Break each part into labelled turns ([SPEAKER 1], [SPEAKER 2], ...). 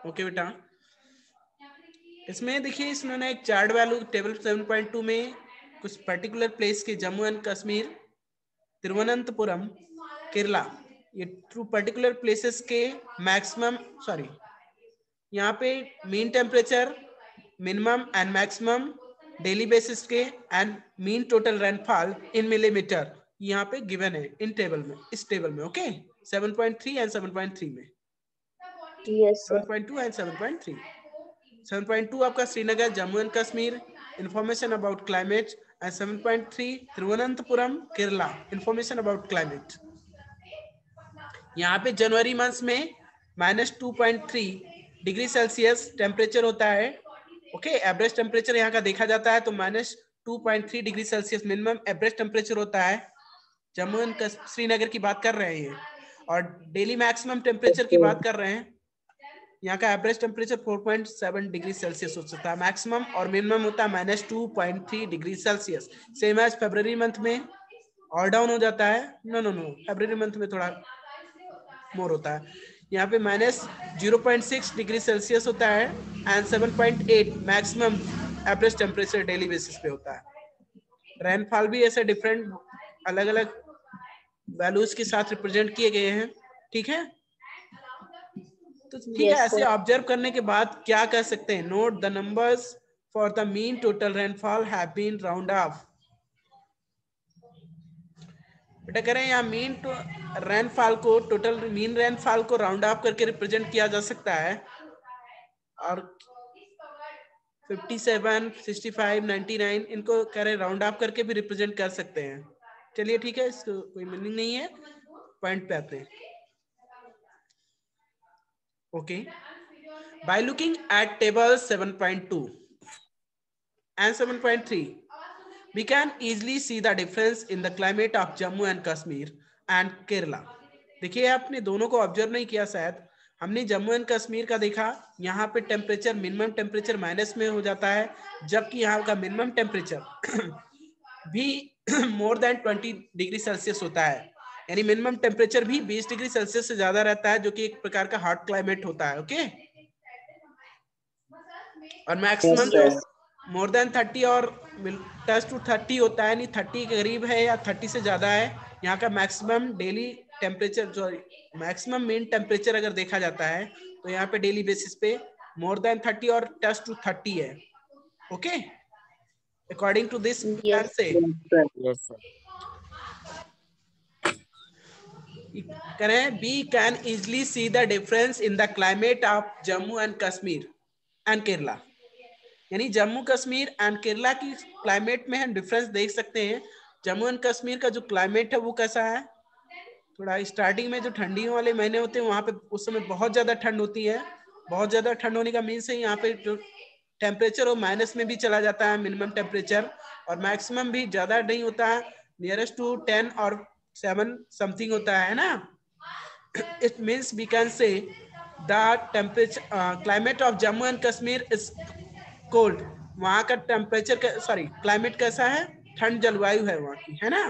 [SPEAKER 1] Okay बेटा, इसमें देखिए इन्होंने एक चार्ट वैल्यू टेबल 7.2 में कुछ पर्टिकुलर प्लेस के जम्मू एंड कश्मीर, तिरुवनंतपुरम, केरला, ये टू पर्टिकुलर प्लेसेस के मैक्सिमम सॉरी यहाँ पे mean temperature, minimum and maximum daily basis के and mean total rainfall in millimetre यहाँ पे गिवन है इन टेबल में, इस टेबल में। ओके 7.3 एंड 7.3 में,
[SPEAKER 2] Yes, sir.
[SPEAKER 1] 7.2 एंड 7.3। 7.2 आपका Srinagar Jammu and Kashmir, information about climate, and 7.3 Thiruvananthapuram Kerala, information about climate. यहाँ पे जनवरी मंथ में -2.3 डिग्री सेल्सियस टेम्परेचर होता है। ओके, एवरेज टेम्परेचर यहाँ का देखा जाता है तो -2.3 degree Celsius minimum average temperature होता है। जम्मू एंड श्रीनगर की बात कर रहे हैं, और डेली मैक्सिमम टेम्परेचर की बात कर रहे हैं। यहाँ का एवरेज टेम्परेचर 4.7 डिग्री सेल्सियस हो सकता है मैक्सिमम, और मिनिमम होता है -2.3 डिग्री सेल्सियस। सेम एज फरवरी मंथ में और डाउन हो जाता है। नो फरवरी मंथ में थोड़ा मोर होता है। यहाँ पे -0.6 डिग्री सेल्सियस होता है and 7.8 maximum average temperature daily basis पे होता है। रेनफॉल भी ऐसे डिफरेंट अलग अलग वैल्यूज के साथ रिप्रेजेंट किए गए हैं। ठीक है, तो ठीक है,
[SPEAKER 2] Yes,
[SPEAKER 1] ऐसे
[SPEAKER 2] sir.
[SPEAKER 1] ऑब्जर्व करने के बाद क्या कर सकते हैं, note the numbers for the mean total rainfall have been round off. बेटा करें यहाँ मीन रेनफॉल को, टोटल मीन रेनफॉल को राउंड ऑफ करके रिप्रेजेंट किया जा सकता है, और 57, 65, 99 इनको करें राउंड ऑफ करके भी रिप्रेजेंट कर सकते हैं। चलिए ठीक है, इसको कोई मीनिंग नहीं है, पॉइंट पे आते हैं। Okay, by looking at table 7.2 and 7.3 we can easily see the difference in the climate of Jammu and Kashmir and Kerala। देखिए आपने दोनों को ऑब्जर्व नहीं किया शायद, हमने जम्मू एंड कश्मीर का देखा, यहाँ पे टेम्परेचर मिनिमम टेम्परेचर माइनस में हो जाता है, जबकि यहाँ का मिनिमम टेम्परेचर भी मोर देन 20 डिग्री सेल्सियस होता है, यानी मिनिमम टेम्परेचर भी 20 डिग्री सेल्सियस से ज्यादा रहता है, जो कि एक प्रकार का हॉट क्लाइमेट होता है। ओके, और
[SPEAKER 2] Yes,
[SPEAKER 1] मैक्सिमम जो
[SPEAKER 2] sir.
[SPEAKER 1] मोर देन 30 और टच टू 30 होता है, नहीं 30 के करीब है या 30 से ज्यादा है। यहाँ का मैक्सिमम डेली टेम्परेचर जो मैक्सिमम मीन टेम्परेचर अगर देखा जाता है तो यहाँ पे डेली बेसिस पे मोर देन 30 और टच टू 30 है। Okay, according to this can
[SPEAKER 2] Yes,
[SPEAKER 1] से
[SPEAKER 3] Yes, sir.
[SPEAKER 1] करें, we can easily see the difference in the climate of Jammu and Kashmir and Kerala, यानी जम्मू कश्मीर एंड केरला की क्लाइमेट में हम डिफरेंस देख सकते हैं। जम्मू एंड कश्मीर का जो क्लाइमेट है वो कैसा है, थोड़ा स्टार्टिंग में जो ठंडियों वाले महीने होते हैं वहां पे उस समय बहुत ज्यादा ठंड होती है। बहुत ज्यादा ठंड होने का मीन्स है यहाँ पे जो टेम्परेचर वो माइनस में भी चला जाता है मिनिमम टेम्परेचर, और मैक्सिमम भी ज्यादा नहीं होता है, नियरेस्ट टू 10 और 7 समथिंग होता है ना। It means we can say the temperature climate of Jammu and Kashmir is cold. वहां का टेम्परेचर सॉरी क्लाइमेट कैसा है, ठंड जलवायु है वहां की, है ना।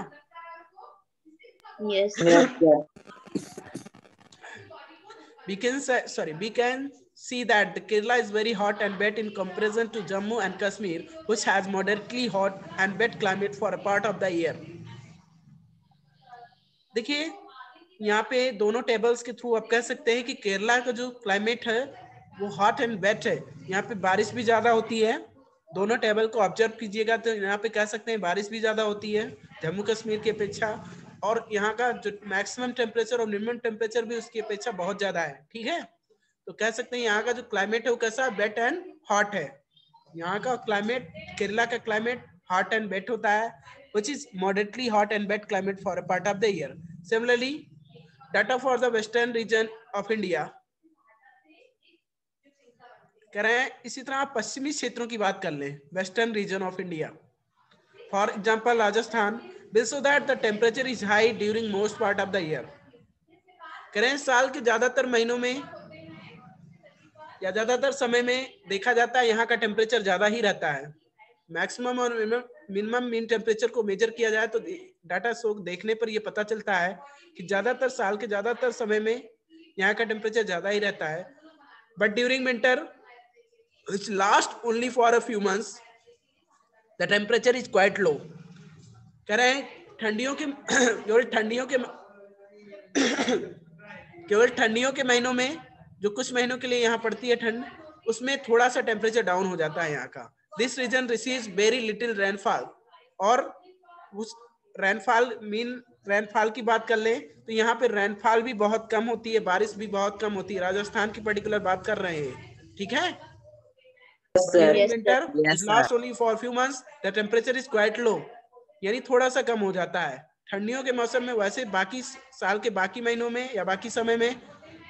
[SPEAKER 2] yes,
[SPEAKER 3] Yes, sir.
[SPEAKER 1] we can see that the Kerala is very hot and wet in comparison to Jammu and Kashmir, which has moderately hot and wet climate for a part of the year। देखिए यहाँ पे दोनों tables के through आप कह सकते हैं कि केरला का जो क्लाइमेट है वो हॉट एंड वेट है, यहाँ पे बारिश भी ज्यादा होती है। दोनों टेबल को ऑब्जर्व कीजिएगा तो यहाँ पे कह सकते हैं बारिश भी ज्यादा होती है जम्मू कश्मीर की अपेक्षा, और यहाँ का जो मैक्सिमम टेम्परेचर और मिनिमम टेम्परेचर भी उसकी अपेक्षा बहुत ज्यादा है। ठीक है, तो कह सकते हैं यहाँ का जो क्लाइमेट है वो कैसा वेट एंड हॉट है। यहाँ का क्लाइमेट, केरला का क्लाइमेट हॉट एंड वेट होता है, which is moderately hot and wet climate for a part of the year। Similarly, data for the western region of India करें, इसी तरह आप पश्चिमी क्षेत्रों की बात कर लें, western region of India, for example Rajasthan, will show that the temperature is high during most part of the year। करें, साल के ज्यादातर महीनों में या ज्यादातर समय में देखा जाता है यहाँ का टेम्परेचर ज्यादा ही रहता है। मैक्सिमम और मिनिमम मीन टेम्परेचर को मेजर किया जाए तो डाटा शो देखने पर यह पता चलता है कि ज्यादातर साल के ज्यादातर समय में यहाँ का टेम्परेचर ज्यादा ही रहता है। but during winter, which lasts only for a few months, the temperature is quite low. कह रहे हैं ठंडियों के केवल ठंडियों के महीनों में जो कुछ महीनों के लिए यहाँ पड़ती है ठंड, उसमें थोड़ा सा टेम्परेचर डाउन हो जाता है यहाँ का. This region receives very little rainfall. और उस रेनफॉल की बात कर लें तो यहाँ पे रेनफॉल भी बहुत कम होती है, बारिश भी बहुत कम होती है. राजस्थान की पर्टिकुलर बात कर रहे हैं, ठीक है. During winter, it lasts only for a few months. The temperature is quite low. यानी थोड़ा सा कम हो जाता है. ठंडियों के मौसम में वैसे बाकी साल के बाकी महीनों में या बाकी समय में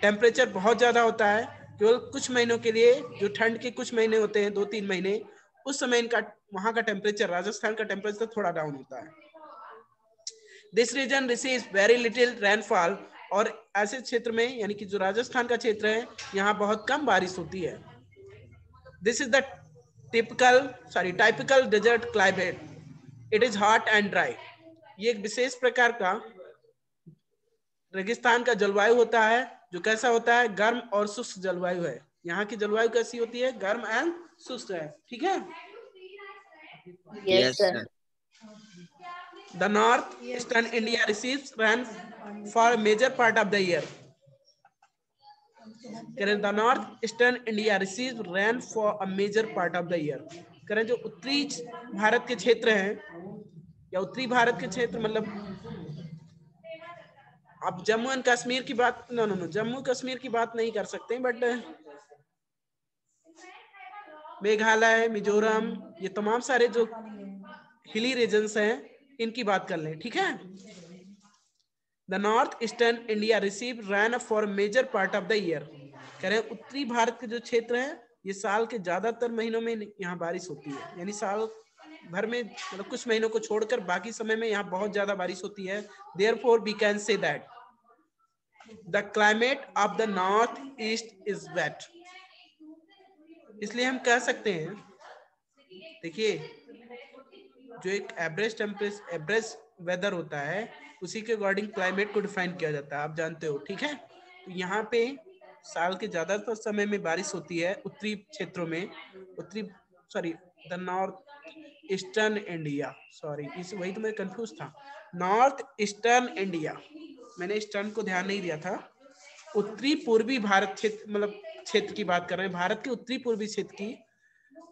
[SPEAKER 1] टेम्परेचर बहुत ज्यादा होता है. केवल कुछ महीनों के लिए, जो ठंड के कुछ महीने होते हैं, 2-3 महीने, उस समय इनका वहां का टेम्परेचर, राजस्थान का टेम्परेचर थोड़ा डाउन होता है. This region receives very little rainfall. और ऐसे क्षेत्र में, यानी कि जो राजस्थान का क्षेत्र है, यहाँ बहुत कम बारिश होती है. This is the typical desert climate. It is hot and dry. ये एक विशेष प्रकार का रेगिस्तान का जलवायु होता है, जो कैसा होता है, गर्म और शुष्क जलवायु है. यहाँ की जलवायु कैसी होती है, गर्म एंड शुष्क है. ठीक है.
[SPEAKER 2] Yes, sir.
[SPEAKER 1] The northeastern India receives rain for a major part of the year. करें the northeastern India receives rain for a major part of the year. करें जो उत्तरी भारत के क्षेत्र हैं, या उत्तरी भारत के क्षेत्र मतलब आप जम्मू एंड कश्मीर की बात, नो जम्मू कश्मीर की बात नहीं कर सकते, बट मेघालय, मिजोरम, ये तमाम सारे जो हिली रीजन्स हैं, इनकी बात कर लें. ठीक है. The north eastern India receive rain for major part of the year. कह रहे हैं उत्तरी भारत के जो क्षेत्र है, ये साल के ज्यादातर महीनों में यहाँ बारिश होती है. यानी साल भर में, मतलब कुछ महीनों को छोड़कर बाकी समय में यहाँ बहुत ज्यादा बारिश होती है. Therefore we can say that the climate of the north east is wet. इसलिए हम कह सकते हैं, देखिए, जो एक एवरेज वेदर होता है, उसी के अकॉर्डिंग क्लाइमेट को डिफाइन किया जाता है, आप जानते हो. ठीक है. तो यहाँ पे साल के ज्यादातर समय में बारिश होती है उत्तरी क्षेत्रों में. द नॉर्थ ईस्टर्न इंडिया, वही तो मैं कंफ्यूज था. नॉर्थ ईस्टर्न इंडिया, मैंने ईस्टर्न को ध्यान नहीं दिया था. उत्तरी पूर्वी भारत क्षेत्र, मतलब क्षेत्र की बात कर रहे हैं, भारत के उत्तरी पूर्वी क्षेत्र की,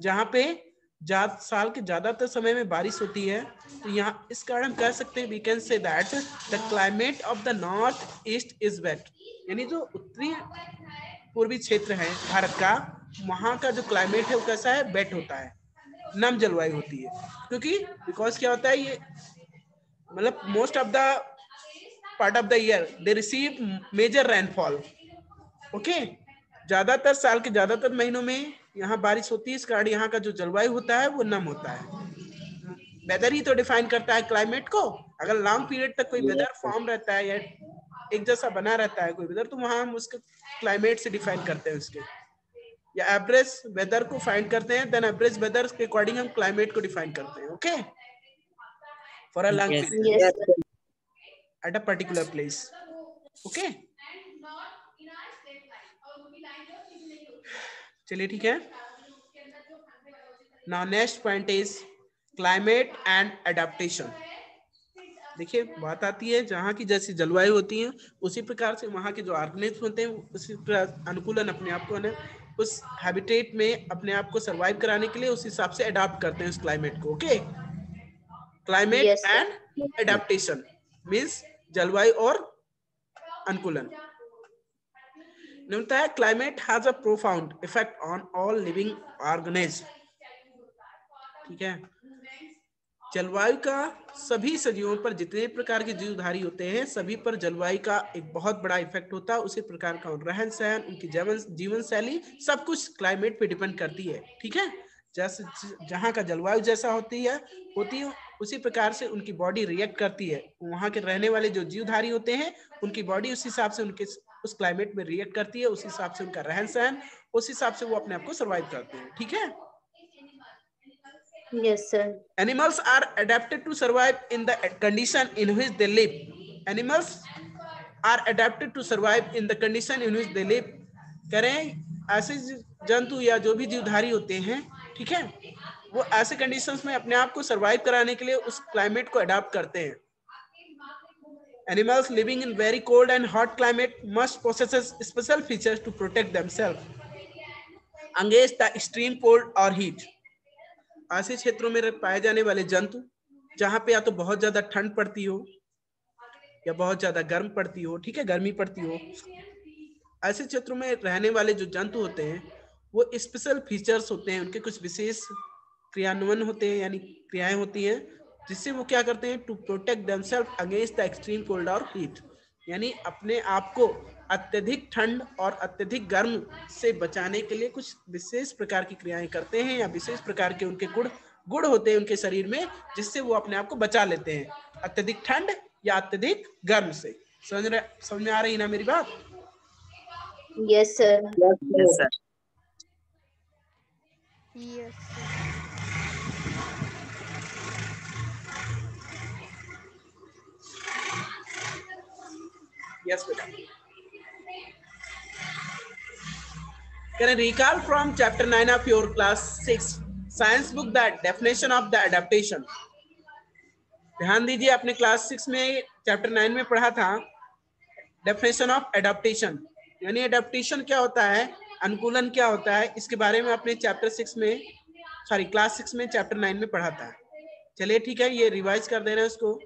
[SPEAKER 1] जहाँ पे साल के ज्यादातर समय में बारिश होती है. तो यहाँ इस कारण हम कह सकते हैं, we can say that the climate of the north east is wet. यानी जो उत्तरी पूर्वी क्षेत्र है भारत का, वहाँ का जो क्लाइमेट है वो कैसा है, वेट होता है, नम जलवायु होती है. क्योंकि बिकॉज क्या होता है, ये मतलब most of the part of the year they receive major rainfall. Okay. ज्यादातर साल के ज्यादातर महीनों में यहाँ बारिश होती है, इस कारण यहाँ का जो जलवायु होता है वो नम होता है. वेदर ही तो डिफाइन करता है क्लाइमेट को. अगर लॉन्ग पीरियड तक कोई वेदर फॉर्म रहता है या एक जैसा बना रहता है कोई वेदर, तो वहां हम उसके क्लाइमेट से डिफाइन करते हैं उसके, या एवरेज वेदर को फाइंड करते हैं. देन एवरेज वेदर के अकॉर्डिंग हम क्लाइमेट को डिफाइन करते हैं. Okay. For a long period
[SPEAKER 2] Yes, sir.
[SPEAKER 1] At a particular place. Okay. चलिए, ठीक है. Now next point is climate and adaptation. देखिए, बात आती है, जहाँ की जैसी जलवायु होती है, उसी प्रकार से वहाँ के जो ऑर्गेनिज्म होते हैं, उसी अनुकूलन अपने आप को उस हैबिटेट में अपने आप को सर्वाइव कराने के लिए उस हिसाब से अडॉप्ट करते हैं उस क्लाइमेट को. Okay. Climate
[SPEAKER 2] Yes, sir.
[SPEAKER 1] And adaptation means जलवायु और अनुकूलन. है climate has a profound effect on all living organism. ठीक है. जलवायु का सभी सजीवों पर, जितने प्रकार के जीवधारी होते हैं, सभी पर जलवायु का एक बहुत बड़ा इफेक्ट होता है. उसी प्रकार का रहन सहन, उनकी जीवन शैली, सब कुछ क्लाइमेट पे डिपेंड करती है. ठीक है. जैसे जहाँ का जलवायु जैसा होती है उसी प्रकार से उनकी बॉडी रिएक्ट करती है. वहाँ के रहने वाले जो जीवधारी होते हैं, उनकी बॉडी उस हिसाब से उनके उस क्लाइमेट में रिएक्ट करती है. उस हिसाब से उनका रहन सहन, उस हिसाब से वो अपने आप को सर्वाइव करते हैं. ठीक है.
[SPEAKER 2] Yes, sir.
[SPEAKER 1] Animals are adapted to survive in the condition in which they live. Animals are adapted to survive in the condition in which they live. करें ऐसे जंतु या जो भी जीवधारी होते हैं, ठीक है, वो ऐसे कंडीशंस में अपने आप को सरवाइव कराने के लिए उस क्लाइमेट को अडॉप्ट करते हैं. Animals living in very cold and hot climate must possess special features to protect themselves against the extreme cold or heat. ऐसे क्षेत्रों में पाए जाने वाले जंतु जहां पे या तो बहुत ज्यादा ठंड पड़ती हो या बहुत ज्यादा गर्म पड़ती हो, ठीक है, गर्मी पड़ती हो, ऐसे क्षेत्रों में रहने वाले जो जंतु होते हैं वो स्पेशल फीचर्स होते हैं, उनके कुछ विशेष क्रियान्वयन होते हैं, यानी क्रियाएं होती हैं जिससे वो क्या करते हैं, to protect themselves against the extreme cold और हीट, यानी अपने आप को अत्यधिक ठंड और अत्यधिक गर्म से बचाने के लिए कुछ विशेष प्रकार की क्रियाएं करते हैं या विशेष प्रकार के उनके गुण होते हैं उनके शरीर में जिससे वो अपने आप को बचा लेते हैं अत्यधिक ठंड या अत्यधिक गर्म से. समझ में आ रही ना मेरी बात?
[SPEAKER 2] Yes, sir.
[SPEAKER 3] Yes, sir.
[SPEAKER 4] Yes, sir.
[SPEAKER 1] Yes, beta. Can I recall from chapter 9 of your class 6 science book the definition of the adaptation? ध्यान दीजिए, आपने क्लास 6 में चैप्टर 9 में पढ़ा था डेफिनेशन ऑफ एडाप्टेशन, यानी एडाप्टेशन क्या होता है, अनुकूलन क्या होता है, इसके बारे में आपने चैप्टर 6 में क्लास 6 में चैप्टर 9 में पढ़ा था. चलिए ठीक है, ये रिवाइज कर दे रहे हैं, उसको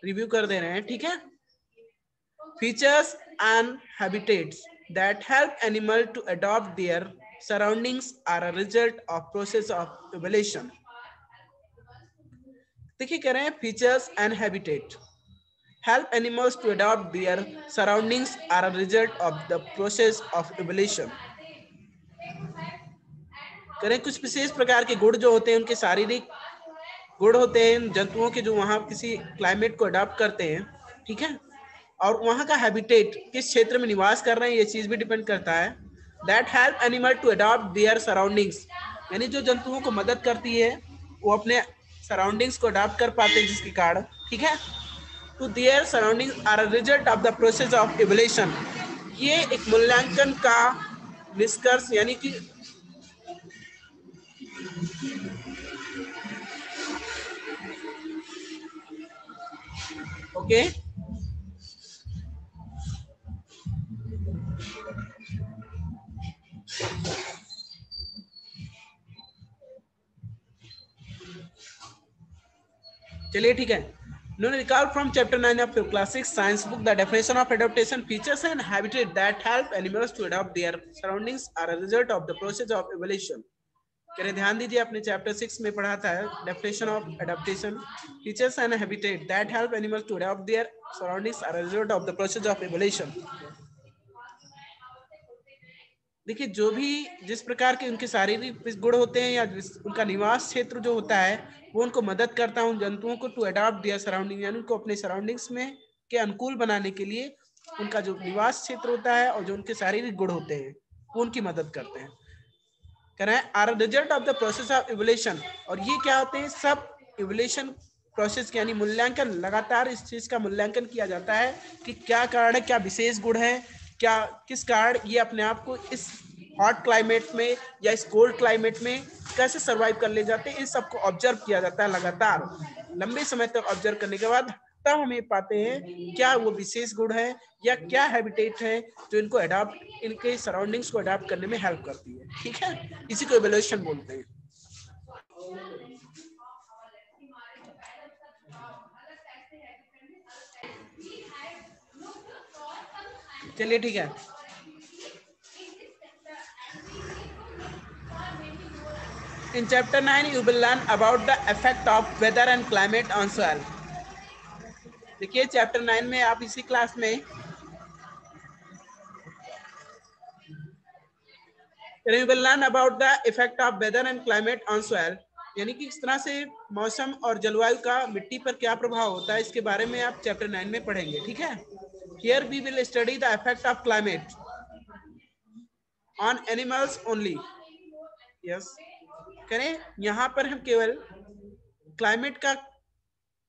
[SPEAKER 1] रिव्यू कर दे रहे हैं, ठीक है. Features and habitats that help animal to adopt their surroundings are a result of process of evolution. देखिए कह रहे हैं features and habitat help animals to adopt their surroundings are a result of the process of evolution. कह रहे हैं कुछ विशेष प्रकार के गुण जो होते हैं, उनके शारीरिक गुण होते हैं जंतुओं के जो वहां किसी क्लाइमेट को अडॉप्ट करते हैं, ठीक है, और वहां का हैबिटेट किस क्षेत्र में निवास कर रहे हैं ये चीज भी डिपेंड करता है. That help animal to adopt their surroundings, यानी जो जंतुओं को मदद करती है वो अपने सराउंडिंग्स को अडॉप्ट कर पाते हैं जिसके कारण, ठीक है, to their surroundings are a result of the process of evolution. ये एक मूल्यांकन का निष्कर्ष, यानी कि ओके चलिए ठीक है. No, recall from chapter 9 of your class 6 science book the definition of adaptation, features and habitat that help animals to adopt their surroundings are a result of the process of evolution. करें ध्यान दीजिए, आपने chapter 6 में पढ़ा था definition of adaptation, features and habitat that help animals to adopt their surroundings are a result of the process of evolution. देखिए जो भी जिस प्रकार के उनके शारीरिक गुण होते हैं या उनका निवास क्षेत्र जो होता है वो उनको मदद करता है उन जंतुओं को टू अडॉप्ट देयर सराउंडिंग, यानी उनको अपने सराउंडिंग्स में के अनुकूल बनाने के लिए उनका जो निवास क्षेत्र होता है और जो उनके शारीरिक गुण होते हैं वो उनकी मदद करते हैं. कह रहे हैं are result of the process of evolution, और ये क्या होते हैं, सब इवोल्यूशन प्रोसेस, यानी मूल्यांकन, लगातार इस चीज का मूल्यांकन किया जाता है कि क्या कारण है, क्या विशेष गुण है, क्या किस कारण ये अपने आप को इस हॉट क्लाइमेट में या इस कोल्ड क्लाइमेट में कैसे सरवाइव कर ले जाते हैं. इन सबको ऑब्जर्व किया जाता है लगातार लंबे समय तक. ऑब्जर्व करने के बाद तब हम ये पाते हैं क्या वो विशेष गुण है या क्या हैबिटेट है जो इनको अडॉप्ट, इनके सराउंडिंग्स को अडॉप्ट करने में हेल्प करती है, ठीक है. इसी को इवोल्यूशन बोलते हैं. चलिए ठीक है. In chapter 9 you will learn about the effect of weather and climate on soil. देखिए चैप्टर 9 में आप इसी क्लास में you will learn about the effect of weather and climate on soil, यानी कि किस तरह से मौसम और जलवायु का मिट्टी पर क्या प्रभाव होता है इसके बारे में आप चैप्टर 9 में पढ़ेंगे, ठीक है. Here we will study the effect of climate on animals only. Yes. करें यहाँ पर हम केवल क्लाइमेट का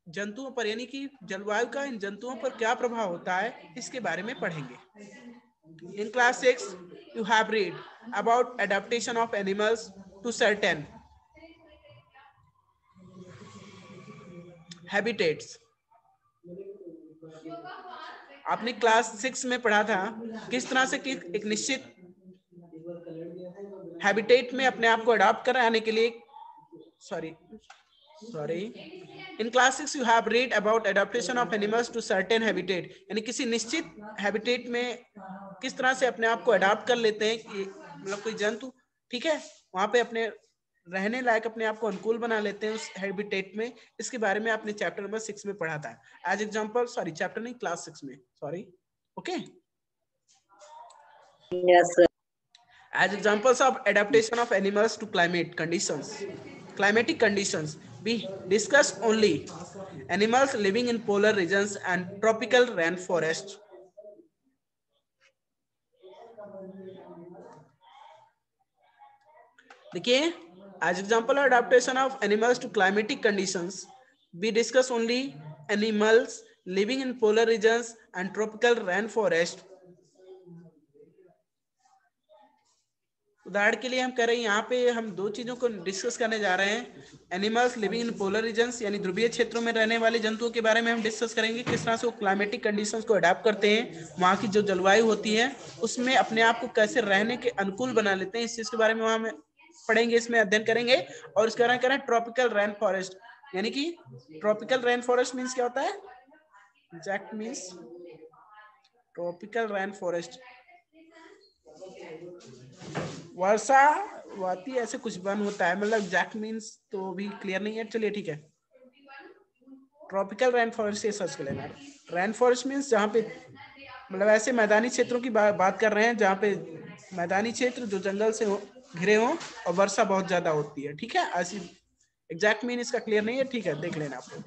[SPEAKER 1] जंतुओं पर, यानी कि जलवायु का इन जंतुओं पर क्या प्रभाव होता है इसके बारे में पढ़ेंगे. इन class 6 you have read about adaptation of animals to certain habitats. आपने क्लास 6 में पढ़ा था किस तरह से कि एक निश्चित हैबिटेट में अपने आप को अडॉप्ट कराने के लिए sorry in class 6 you have read about adaptation of animals to certain habitat, यानी किसी निश्चित हैबिटेट में किस तरह से अपने आप को अडॉप्ट कर लेते हैं कि मतलब कोई जंतु, ठीक है, वहां पे अपने रहने लायक अपने आप को अनुकूल बना लेते हैं उस हैबिटेट में. इसके बारे में आपने चैप्टर नंबर 6 में पढ़ा था. एज एग्जांपल सॉरी चैप्टर नहीं क्लास 6 में sorry okay.
[SPEAKER 2] Yes, sir.
[SPEAKER 1] As examples of adaptation of animals to climatic conditions, we discuss only animals living in polar regions and tropical rainforest. देखिए, as example of adaptation of animals to climatic conditions, we discuss only animals living in polar regions and tropical rainforest. उदाहरण के लिए हम कह रहे हैं यहाँ पे हम दो चीजों को डिस्कस करने जा रहे हैं. Animals living in polar regions यानी ध्रुवीय क्षेत्रों में रहने वाले जंतुओं के बारे में हम डिस्कस करेंगे, किस तरह से वो क्लाइमेटिक कंडीशंस को अडेप्ट करते हैं, वहाँ की जो जलवायु होती है उसमें अपने आप को कैसे रहने के अनुकूल बना लेते हैं, इस चीज के बारे में वहाँ हम पढ़ेंगे, इसमें अध्ययन करेंगे. और इसके बारे में कह रहे हैं ट्रॉपिकल रेन फॉरेस्ट, यानी कि ट्रॉपिकल रेन फॉरेस्ट मीन्स क्या होता है, exact means tropical rain forest वर्षावती ऐसे कुछ वन होता है, मतलब एग्जैक्ट मीन्स तो भी क्लियर नहीं है. चलिए ठीक है, ट्रॉपिकल रेन फॉरेस्ट ये सर्च कर लेना. रेन फॉरेस्ट मीन्स जहाँ पे मतलब ऐसे मैदानी क्षेत्रों की बात कर रहे हैं जहाँ पे मैदानी क्षेत्र जो जंगल से घिरे हों और वर्षा बहुत ज्यादा होती है. ठीक है, ऐसी एग्जैक्ट मीन इसका क्लियर नहीं है, ठीक है, देख लेना आप लोग.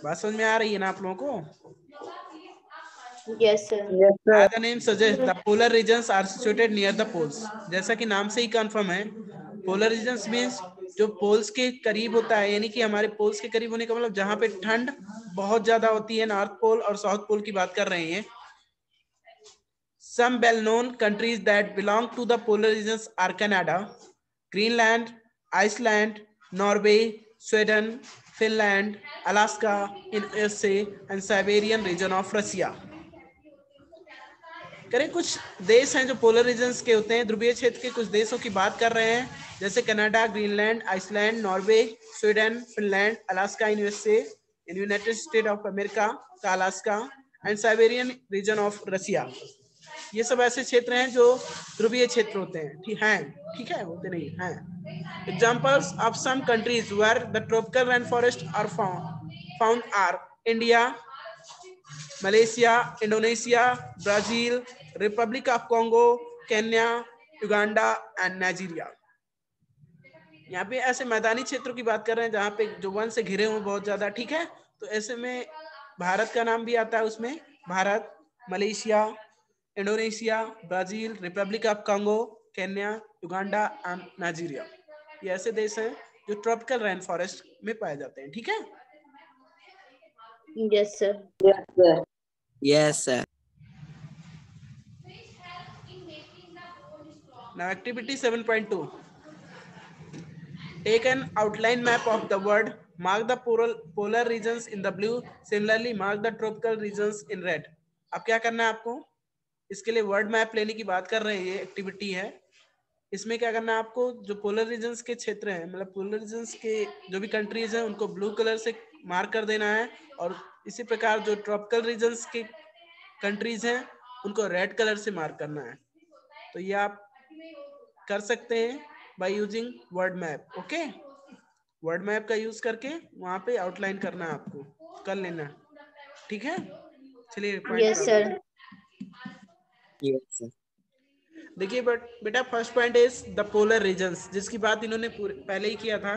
[SPEAKER 1] बात समझ में आ रही है ना आप लोगों को?
[SPEAKER 2] Yes, sir.
[SPEAKER 1] As the name suggests, the polar regions are situated near the poles. जैसा कि नाम से ही कंफर्म है, polar regions means जो पोल्स के करीब होता है, यानी कि हमारे पोल्स के करीब होने का मतलब जहां पे ठंड बहुत ज्यादा होती है. नॉर्थ पोल और साउथ पोल की बात कर रहे हैं. Some well-known countries that belong to the polar regions are Canada, Greenland, Iceland, Norway, Sweden, Finland, Alaska in USA, and Siberian region of Russia. करें कुछ देश हैं जो पोलर रीजन्स के होते हैं, ध्रुवीय क्षेत्र के कुछ देशों की बात कर रहे हैं, जैसे Canada, Greenland, Iceland, Norway, Sweden, Finland, Alaska in USA, in United State of America का Alaska, and Siberian region of Russia. ये सब ऐसे क्षेत्र हैं जो ध्रुवीय क्षेत्र होते हैं. ठीक है, होते नहीं हैं. Examples of some countries where the tropical rain forest are found are India, Malaysia, Indonesia, Brazil, Republic of Congo, Kenya, Uganda and Nigeria. यहाँ पे ऐसे मैदानी क्षेत्रों की बात कर रहे हैं जहाँ पे जो वन से घिरे हुए बहुत ज्यादा. ठीक है, तो ऐसे में भारत का नाम भी आता है उसमें. Bharat, Malaysia, Indonesia, Brazil, Republic of Congo, Kenya, Uganda and Nigeria, ये ऐसे देश हैं जो ट्रॉपिकल रेन फॉरेस्ट में पाए जाते हैं. ठीक है.
[SPEAKER 2] Yes, sir.
[SPEAKER 3] Yes, sir. Yes, sir.
[SPEAKER 1] Now activity 7.2. Take an outline map of the world. Mark the polar regions in the blue. Similarly, mark the tropical regions in red. अब क्या करना है आपको? इसके लिए वर्ड मैप लेने की बात कर रहे हैं, ये एक्टिविटी है. इसमें क्या करना है आपको, जो पोलर रीजन्स के क्षेत्र हैं, मतलब पोलर रीजन्स के जो भी कंट्रीज हैं उनको ब्लू कलर से मार्क कर देना है, और इसी प्रकार जो ट्रॉपिकल रीजन्स के कंट्रीज हैं उनको रेड कलर से मार्क करना है. तो ये आप कर सकते हैं by using word map. Okay, word map का यूज करके वहां पे आउटलाइन करना है, आपको कर लेना. ठीक है, चलिए.
[SPEAKER 2] Yes, sir.
[SPEAKER 3] Yes, sir.
[SPEAKER 1] देखिए बेटा, first point is the polar regions, जिसकी बात इन्होंने पहले ही किया था.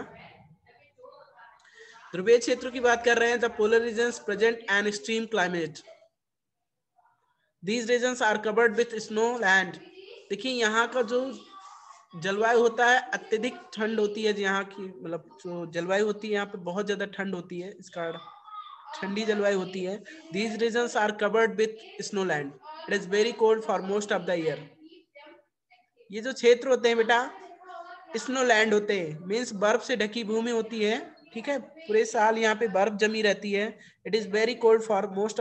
[SPEAKER 1] ध्रुवीय क्षेत्रों की बात कर रहे हैं. The polar regions present an extreme climate. These regions are covered with snow land. देखिए यहाँ का जो जलवायु होता है अत्यधिक ठंड होती है. यहाँ की मतलब जो जलवायु होती है यहाँ पे बहुत ज्यादा ठंड होती है. इसका ठंडी जलवायु होती है। These regions are covered with snowland. It is very cold for most of the year. ये जो क्षेत्र होते हैं बेटा स्नोलैंड होते हैं, मीन्स बर्फ से ढकी भूमि होती है, ठीक है, पूरे साल यहाँ पे बर्फ जमी रहती है। It is very cold for most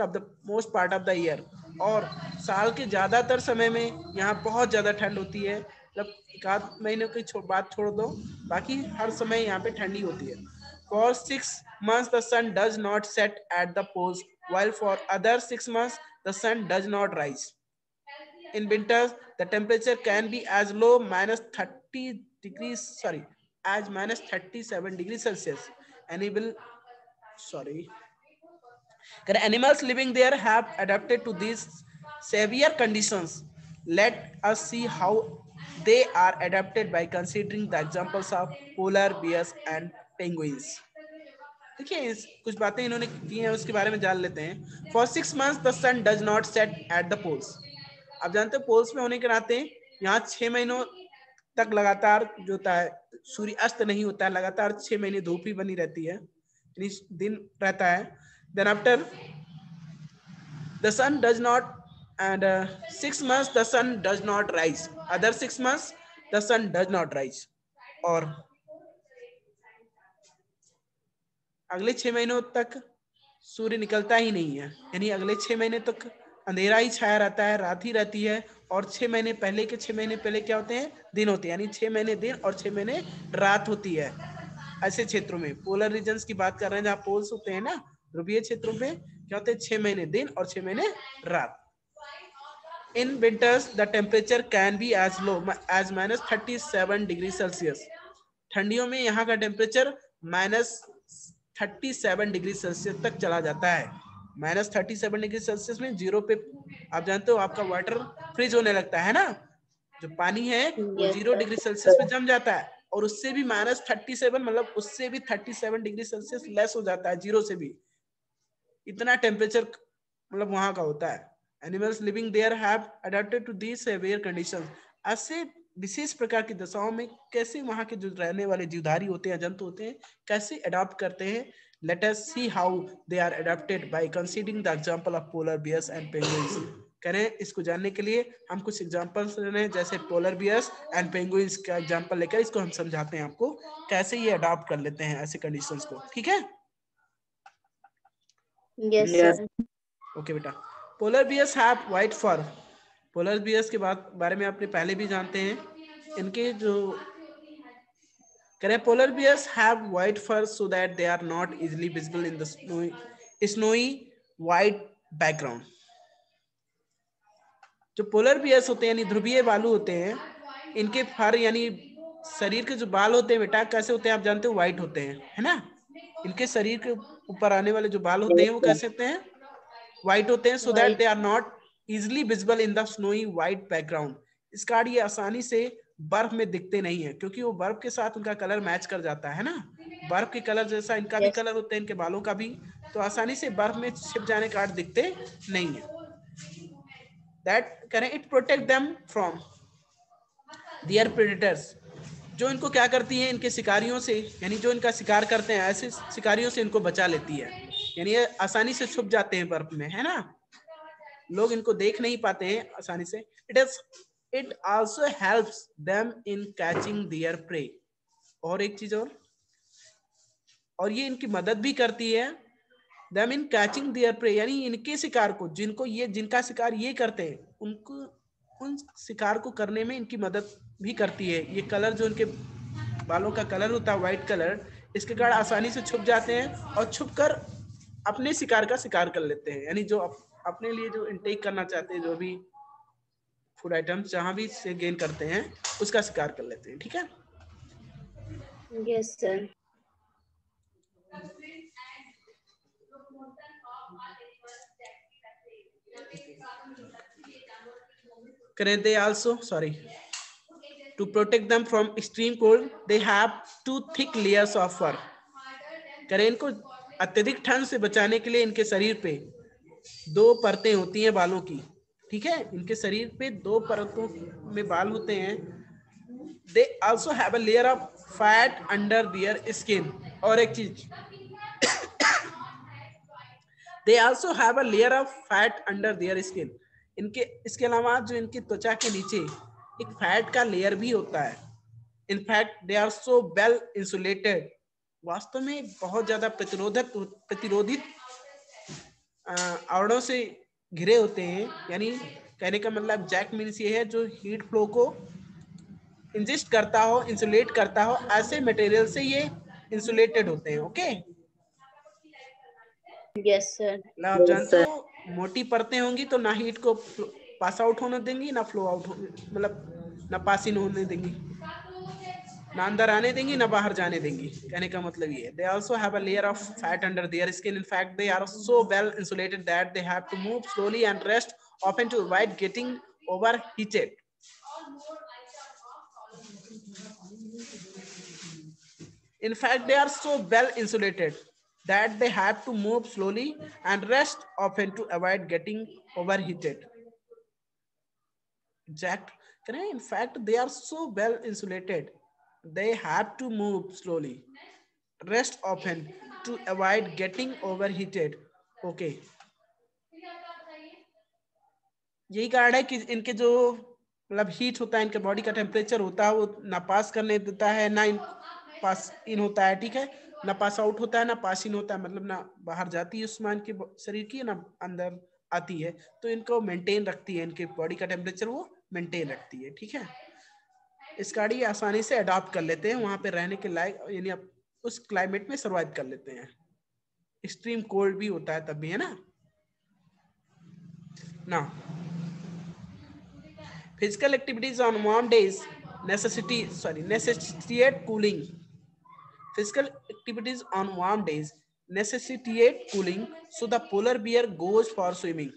[SPEAKER 1] part of the year, और साल के ज्यादातर समय में यहाँ बहुत ज्यादा ठंड होती है। मतलब एक आध महीने की बात छोड़ दो, बाकी हर समय यहाँ पे ठंडी होती है। For 6 months the sun does not set at the poles, while for other 6 months the sun does not rise. In winters, the temperature can be as low minus 30 degrees, sorry, as minus 37 degrees Celsius. Animals living there have adapted to these severe conditions. Let us see how they are adapted by considering the examples of polar bears and penguins. देखिए कुछ बातें इन्होंने की हैं, उसके बारे में जान लेते हैं। For 6 months the sun does not set at the poles. आप जानते हो पोल्स में होने के नाते यहाँ 6 महीनों तक लगातार जो होता है सूर्य अस्त नहीं होता है, लगातार 6 महीने धूप ही बनी रहती है, दिन रहता है। Then after the sun does not, and 6 months the sun does not rise. Other 6 months the sun does not rise. और अगले 6 महीनों तक सूर्य निकलता ही नहीं है, यानी अगले 6 महीने तक अंधेरा ही छाया रहता है, रात ही रहती है। और 6 महीने पहले के 6 महीने पहले क्या होते हैं, दिन होते हैं, यानी 6 महीने दिन और 6 महीने रात होती है। ऐसे क्षेत्रों में पोलर रीजन्स की बात कर रहे हैं, जहाँ पोल्स होते हैं ना, ध्रुवीय क्षेत्रों में क्या होते हैं, 6 महीने दिन और 6 महीने रात। In winters the temperature can be as low as minus 37 degree Celsius. ठंडियों में यहाँ का टेम्परेचर माइनस 37 डिग्री सेल्सियस तक चला जाता है। माइनस 37 डिग्री सेल्सियस में जीरो पे आप जानते हो आपका वाटर फ्रीज होने लगता है ना, जो पानी है वो 0 डिग्री सेल्सियस पे जम जाता है, और उससे भी माइनस 37 मतलब उससे भी 37 डिग्री सेल्सियस लेस हो जाता है, जीरो से भी। इतना टेम्परेचर मतलब वहां का होता है। Animals living there have adapted to these severe conditions. ऐसे विशेष प्रकार की दशाओं में कैसे वहां के जो रहने वाले जीवधारी होते हैं, जंतु होते हैं, कैसे अडॉप्ट करते हैं। Let us see how they are adopted by considering the example of polar bears and penguins. करें इसको जानने के लिए हम कुछ एग्जांपल्स ले रहे हैं, जैसे पोलर बियर्स एंड पेंगुइन्स का एग्जांपल लेकर इसको हम समझाते हैं आपको कैसे ये अडॉप्ट कर लेते हैं ऐसे कंडीशंस को। ठीक है,
[SPEAKER 2] Yes, sir.
[SPEAKER 1] ओके बेटा। Polar bears have white fur. Polar bears के बारे में आपने पहले भी जानते हैं। इनके जो करें, polar bears have white fur so that they are not easily visible in the snowy white background. जो पोलर बियर्स होते हैं यानी ध्रुवीय भालू होते हैं, इनके फर यानी शरीर के जो बाल होते हैं बेटा कैसे होते हैं आप जानते हो, व्हाइट होते हैं, है ना। इनके शरीर के ऊपर आने वाले जो बाल होते हैं वो कैसे होते हैं, व्हाइट होते हैं, so that they are not easily visible in the snowy white background. इस कारण ये आसानी से बर्फ में दिखते नहीं है, क्योंकि वो बर्फ के साथ उनका कलर मैच कर जाता है ना, बर्फ के कलर जैसा इनका भी कलर होता है, इनके बालों का भी, तो आसानी से बर्फ में छिप जाने के कारण दिखते नहीं है। दैट करें it protect them from their predators. जो इनको क्या करती है, इनके शिकारियों से, यानी जो इनका शिकार करते हैं ऐसे शिकारियों से इनको बचा लेती है, यानी ये आसानी से छुप जाते हैं बर्फ में, है ना, लोग इनको देख नहीं पाते हैं आसानी से। It also helps them in catching there pray. और एक चीज और ये इनकी मदद भी करती है, them in catching there pray, यानी इनके शिकार को, जिनका शिकार ये करते हैं उनको, उन शिकार को करने में इनकी मदद भी करती है। ये कलर जो इनके बालों का कलर होता है व्हाइट कलर, इसके कारण आसानी से छुप जाते हैं और छुपकर अपने शिकार का शिकार कर लेते हैं, यानी जो अपने लिए जो इनटेक करना चाहते हैं, जो भी फूड आइटम्स जहां भी से गेन करते हैं उसका शिकार कर लेते हैं। ठीक है,
[SPEAKER 2] Yes, sir.
[SPEAKER 1] करें they also to protect them from extreme cold they have 2 thick layers of fur। करें इनको अत्यधिक ठंड से बचाने के लिए इनके शरीर पे 2 परतें होती हैं बालों की। ठीक है, इनके शरीर पे 2 परतों में बाल होते हैं। they also have a layer of fat under their skin। और एक चीज दे also have a layer of fat under their skin. इनके इसके अलावा जो इनकी त्वचा के नीचे एक फैट का लेयर भी होता है। In fact they are so well insulated, वास्तव में बहुत ज्यादा प्रतिरोधित आवरणों से घिरे होते हैं। यानी कहने का मतलब जैक मीन्स ये है जो हीट फ्लो को इंजेस्ट करता हो, इंसुलेट करता हो, ऐसे मटेरियल से ये इंसुलेटेड होते हैं। Okay,
[SPEAKER 2] Yes, sir.
[SPEAKER 1] आप जानते हो मोटी परतें होंगी तो ना हीट को पास आउट होने देंगी, ना फ्लो आउट मतलब ना पास इन होने देंगी, ना अंदर आने देंगी, ना बाहर जाने देंगी। कहने का मतलब ये है they also have a layer of fat under their skin. In fact they are so well insulated that they have to move slowly and rest often to avoid getting overheated. In fact, they are so well insulated that they have to move slowly and rest often to avoid getting overheated. Exact. In fact, they are so well insulated. They have to move slowly, rest often to avoid getting overheated. Okay. यही कारण है कि इनके जो मतलब heat होता है, इनके बॉडी का टेम्परेचर होता है, वो ना पास करने देता है ना इन पास इन होता है। ठीक है, ना पास आउट होता है ना पास इन होता है, मतलब ना बाहर जाती है उस्मान के शरीर की ना अंदर आती है। तो इनको मेंटेन रखती है, इनके बॉडी का टेम्परेचर वो मेंटेन रखती है। ठीक है, इस गाड़ी आसानी से अडॉप्ट कर लेते हैं, वहां पे रहने के लायक, यानी आप उस क्लाइमेट में सर्वाइव कर लेते हैं। एक्सट्रीम कोल्ड भी होता है तब भी, है ना। ना physical activities on warm days necessitate cooling. Physical activities on warm days necessitate cooling, so the polar bear goes for swimming.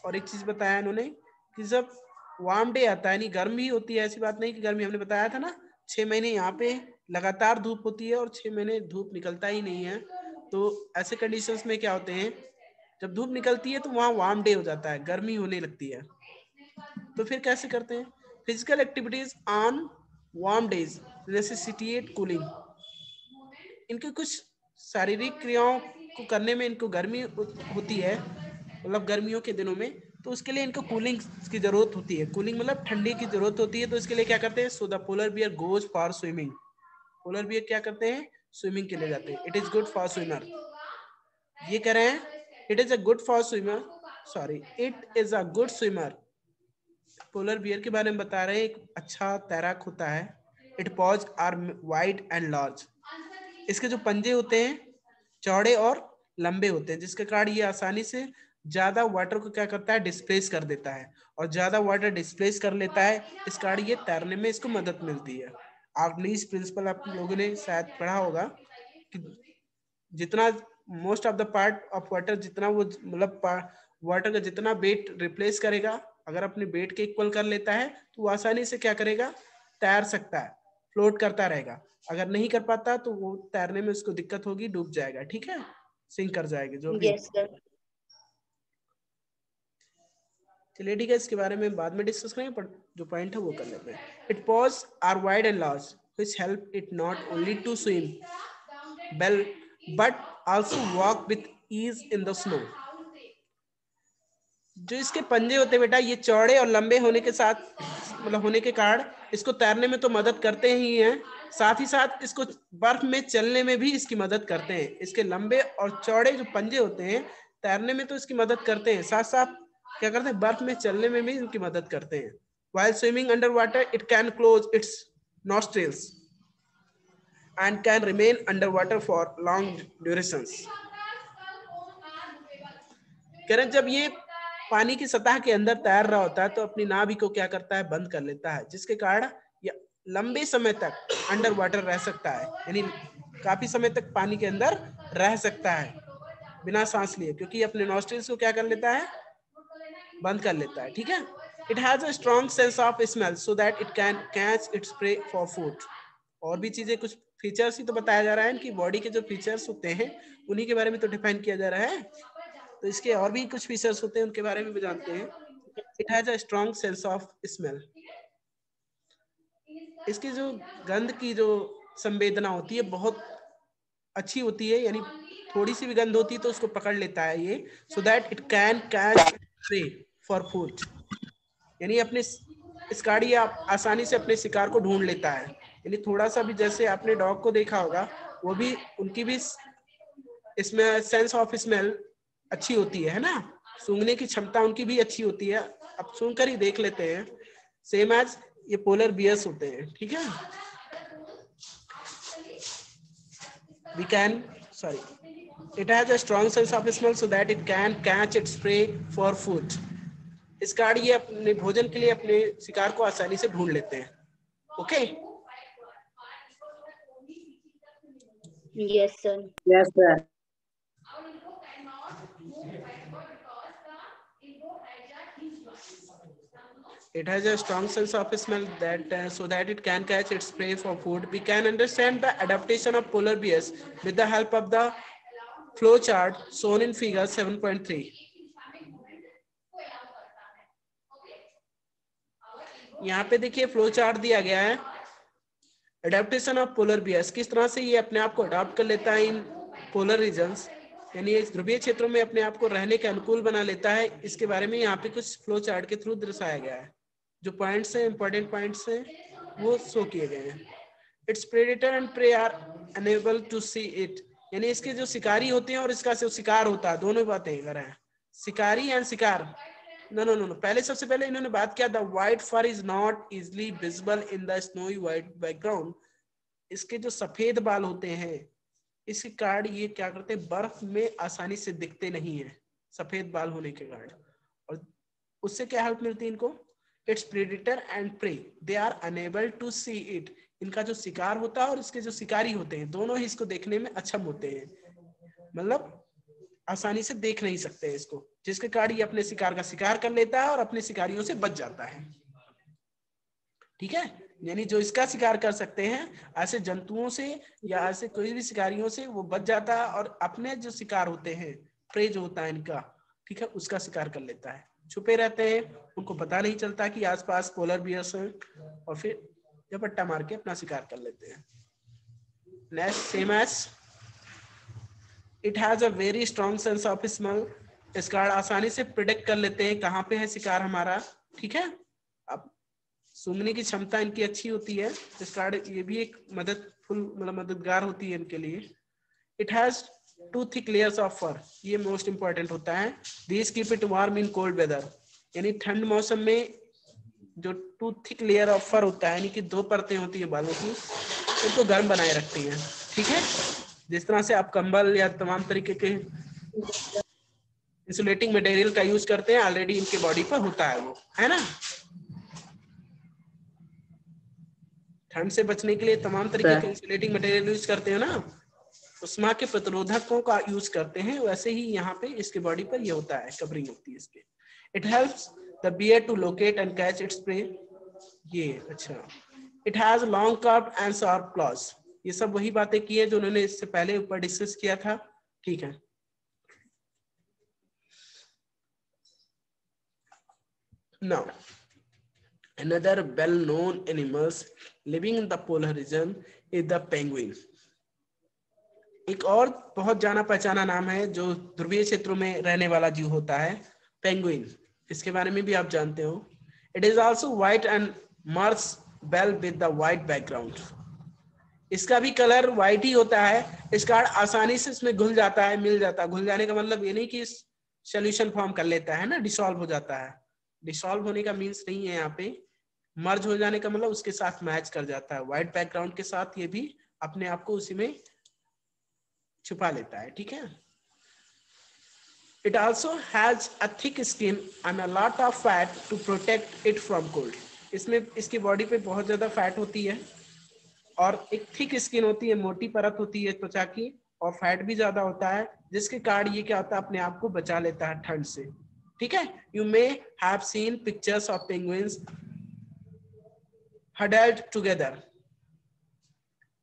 [SPEAKER 1] और एक चीज बताया इन्होंने कि जब वार्म डे आता है, नहीं गर्मी होती है, ऐसी बात नहीं कि गर्मी, हमने बताया था ना 6 महीने यहाँ पे लगातार धूप होती है और 6 महीने धूप निकलता ही नहीं है। तो ऐसे कंडीशंस में क्या होते हैं, जब धूप निकलती है तो वहां वार्म डे हो जाता है, गर्मी होने लगती है। तो फिर कैसे करते हैं, physical activities on warm days necessitate cooling. इनके कुछ शारीरिक क्रियाओं को करने में इनको गर्मी होती है, मतलब गर्मियों के दिनों में, तो उसके लिए इनको कूलिंग की जरूरत होती है। कूलिंग मतलब ठंडी की जरूरत होती है। तो इसके लिए क्या करते हैं, so the polar bear goes for swimming. Polar bear क्या करते हैं, स्विमिंग के लिए जाते हैं। It is good for swimmer, ये कह रहे हैं it is a good for swimmer, sorry it is a good swimmer. Polar bear के बारे में बता रहे हैं, एक अच्छा तैराक होता है। It paws are wide and large, इसके जो पंजे होते हैं चौड़े और लंबे होते हैं, जिसके कारण ये आसानी से ज्यादा वाटर को क्या करता है, डिस्प्लेस कर देता है। और ज्यादा वाटर डिस्प्लेस कर लेता है, इस कारण ये तैरने में इसको मदद मिलती है। आर्कनीज प्रिंसिपल आप लोगों ने शायद पढ़ा होगा कि जितना most of the part of water, जितना वो मतलब वाटर का जितना वेट रिप्लेस करेगा, अगर अपने वेट के इक्वल कर लेता है तो वो आसानी से क्या करेगा, तैर सकता है, फ्लोट करता रहेगा। अगर नहीं कर पाता तो वो तैरने में उसको दिक्कत होगी, डूब जाएगा। ठीक है, सिंक कर जाएगी जो भी।
[SPEAKER 2] Yes, sir.
[SPEAKER 1] चलिए ठीक है, इसके बारे में बाद में डिस्कस करेंगे, पर जो पॉइंट है वो कर लेते हैं। It paws are wide and large which help it not only to swim well but also walk with ease in the snow. जो इसके पंजे होते हैं बेटा, ये चौड़े और लंबे होने के साथ, मतलब होने के कारण इसको तैरने में तो मदद करते ही हैं, साथ ही साथ इसको बर्फ में चलने में भी इसकी मदद करते हैं। इसके लंबे और चौड़े जो पंजे होते हैं तैरने में तो इसकी मदद करते हैं, साथ साथ क्या करते हैं, बर्फ में चलने में भी इनकी मदद करते हैं। While swimming underwater, it can close its nostrils and can remain underwater for long durations. कह रहे हैं जब ये पानी की सतह के अंदर तैर रहा होता है तो अपनी नाभि को क्या करता है, बंद कर लेता है, जिसके कारण ये लंबे समय तक अंडर वाटर रह सकता है, यानी काफी समय तक पानी के अंदर रह सकता है बिना सांस लिए, क्योंकि अपने नॉस्ट्रिल्स को क्या कर लेता है, बंद कर लेता है। ठीक है, it has a strong sense of smell so that it can catch its pray for food. और भी चीजें, कुछ फीचर्स ही तो बताया जा रहा है कि बॉडी के जो फीचर्स होते हैं उन्हीं के बारे में तो डिफाइन किया जा रहा है। तो इसके और भी कुछ फीचर्स होते हैं, उनके बारे में भी जानते हैं। It has a strong sense of smell, इसकी जो गंध की जो संवेदना होती है बहुत अच्छी होती है, यानी थोड़ी सी भी गंध होती है तो उसको पकड़ लेता है ये, so that it can catch prey for food. यानी अपने स्कार्डी आसानी से अपने शिकार को ढूंढ लेता है। यानी थोड़ा सा भी, जैसे आपने डॉग को देखा होगा, वो भी, उनकी भी इसमें सेंस ऑफ स्मेल अच्छी होती है ना, सूंघने की क्षमता उनकी भी अच्छी होती है। अब सूंघ कर ही देख लेते हैं, सेम एज ये पोलर बियर्स होते हैं, ठीक है। We can, sorry, it has a strong sense of smell so that it can catch its prey for food. इसका ये अपने भोजन के लिए अपने शिकार को आसानी से ढूंढ लेते हैं। Okay,
[SPEAKER 2] Yes, sir.
[SPEAKER 3] Yes, sir.
[SPEAKER 1] it has a strong sense of smell that so that it can catch its prey for food. We can understand the adaptation of polar bears with the help of the flow chart shown in figure 7.3. यहाँ पे देखिए flow chart दिया गया है, adaptation of polar bears, किस तरह से ये अपने आप को अडॉप्ट कर लेता है इन पोलर रीजन्स, यानी इस ध्रुवीय क्षेत्रों में अपने आप को रहने के अनुकूल बना लेता है। इसके बारे में यहाँ पे कुछ फ्लो चार्ट के थ्रू दर्शाया गया है। जो पॉइंट्स हैं, इंपॉर्टेंट पॉइंट्स हैं, वो शो किए गए हैं। Its predator and prey are unable to see it, यानी इसके जो शिकारी होते हैं और इसका जो शिकार होता है, दोनों बातें कर रहे हैं, शिकारी एंड शिकार। नो, पहले सबसे पहले इन्होंने बात किया, the white fur is not easily visible in the snowy white background. इसके जो सफेद बाल होते हैं, इसके कारण ये क्या करते हैं, बर्फ में आसानी से दिखते नहीं है, सफेद बाल होने के कारण। और उससे क्या हेल्प मिलती है इनको, its predator and prey they are unable to see it. इनका जो शिकार होता है और इसके जो शिकारी होते हैं, दोनों ही इसको देखने में अक्षम होते हैं, मतलब आसानी से देख नहीं सकते इसको, जिसके कारण ये अपने शिकार का शिकार कर लेता है और अपने शिकारियों से बच जाता है। ठीक है, यानी जो इसका शिकार कर सकते हैं ऐसे जंतुओं से या ऐसे कोई भी शिकारियों से वो बच जाता है, और अपने जो शिकार होते हैं, प्रे जो होता है इनका, ठीक है, उसका शिकार कर लेता है। छुपे रहते हैं, उनको पता नहीं चलता कि आसपास पोलर बियर्स हैं, और फिर झपट्टा मार के अपना शिकार कर लेते हैं। Next, same as it has a very strong sense of smell. स्कार्ड आसानी से प्रिडिक्ट कर लेते हैं कहाँ पे है शिकार हमारा, ठीक है। अब सूंघने की क्षमता इनकी अच्छी होती है, स्कार्ड ये भी एक मददगार होती है इनके लिए। It has 2 thick layers of fur, ये मोस्ट इंपॉर्टेंट होता है। These keep it warm in cold weather, यानी ठंड मौसम में जो 2 thick layer of fur होता है, यानी कि 2 परतें होती है बालों की, उनको गर्म बनाए रखती हैं, ठीक है। जिस तरह से आप कंबल या तमाम तरीके के इंसुलेटिंग मटेरियल का यूज करते हैं, ऑलरेडी इनके बॉडी पर होता है वो, है ना। ठंड से बचने के लिए तमाम तरीके के इंसुलेटिंग मटेरियल यूज करते हैं ना, उष्मा के प्रतिरोधकों का यूज करते हैं, वैसे ही यहाँ पे इसके बॉडी पर ये होता है, कवरिंग होती है इसके। It helps the bear to locate and catch its prey, ये अच्छा। It has long curve and sharp claws, ये सब वही बातें की है जो उन्होंने इससे पहले ऊपर डिस्कस किया था, ठीक है। Now, another well-known animals living in the polar region is the penguin. एक और बहुत जाना पहचाना नाम है जो ध्रुवीय क्षेत्रों में रहने वाला जीव होता है, पेंगुइन। इसके बारे में भी आप जानते हो। It is also white and MERS well with the white background, इसका भी कलर व्हाइट ही होता है। इसका आसानी से इसमें घुल जाता है, मिल जाता है। घुल जाने का मतलब ये नहीं कि सोल्यूशन फॉर्म कर लेता है ना, डिसॉल्व हो जाता है। डिसॉल्व होने का मीन्स नहीं है यहाँ पे, मर्ज हो जाने का मतलब उसके साथ मैच कर जाता है, व्हाइट बैकग्राउंड के साथ ये भी अपने आप को उसी में छुपा लेता है, ठीक है। It also has a thick skin and a lot of fat to protect it from cold. इसमें इसकी बॉडी पे बहुत ज्यादा फैट होती है और एक थिक स्किन होती है, मोटी परत होती है त्वचा की, और फैट भी ज्यादा होता है, जिसके कारण ये क्या होता है, अपने आप को बचा लेता है ठंड से, ठीक है। You may have seen pictures of penguins huddled together.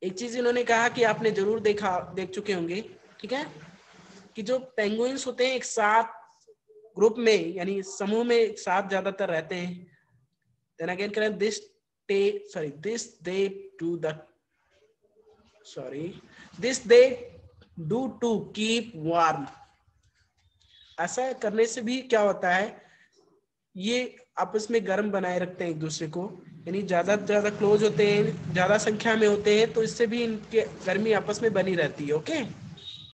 [SPEAKER 1] एक चीज इन्होंने कहा कि आपने जरूर देख चुके होंगे, ठीक है, कि जो पेंगुइन्स होते हैं एक साथ ग्रुप में, यानी समूह में एक साथ ज्यादातर रहते हैं। Then again करें this they do to keep warm. ऐसा करने से भी क्या होता है, ये आपस में गर्म बनाए रखते हैं एक दूसरे को, यानी ज्यादा ज्यादा क्लोज होते हैं, ज्यादा संख्या में होते हैं, तो इससे भी इनके गर्मी आपस में बनी रहती है। ओके।